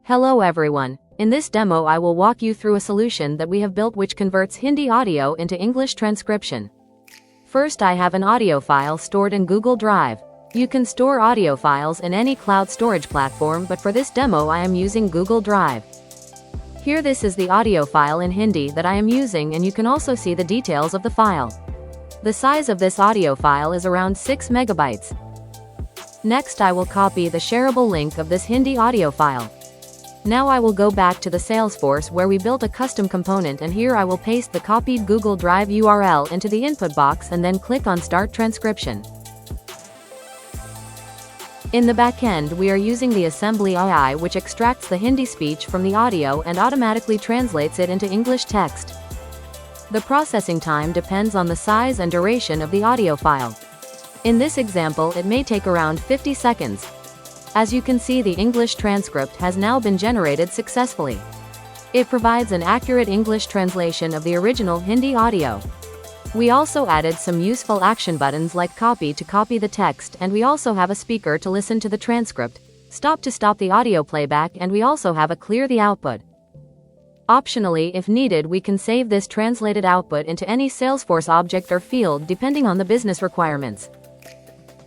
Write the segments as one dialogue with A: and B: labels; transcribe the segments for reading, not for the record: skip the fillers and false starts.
A: Hello everyone. In this demo I will walk you through a solution that we have built which converts Hindi audio into English transcription. First, I have an audio file stored in Google Drive. You can store audio files in any cloud storage platform, but for this demo I am using Google Drive. Here, this is the audio file in Hindi that I am using, and you can also see the details of the file. The size of this audio file is around 6 megabytes. Next, I will copy the shareable link of this Hindi audio file. Now I will go back to the Salesforce where we built a custom component, and here I will paste the copied Google Drive URL into the input box and then click on Start Transcription. In the backend, we are using the assembly AI, which extracts the Hindi speech from the audio and automatically translates it into English text. The processing time depends on the size and duration of the audio file. In this example, it may take around 50 seconds. As you can see, the English transcript has now been generated successfully. It provides an accurate English translation of the original Hindi audio. We also added some useful action buttons like copy to copy the text, and we also have a speaker to listen to the transcript, stop to stop the audio playback, and we also have a clear the output. Optionally, if needed, we can save this translated output into any Salesforce object or field depending on the business requirements.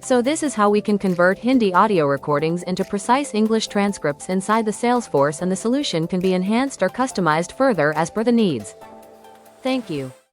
A: So this is how we can convert Hindi audio recordings into precise English transcripts inside the Salesforce, and the solution can be enhanced or customized further as per the needs. Thank you.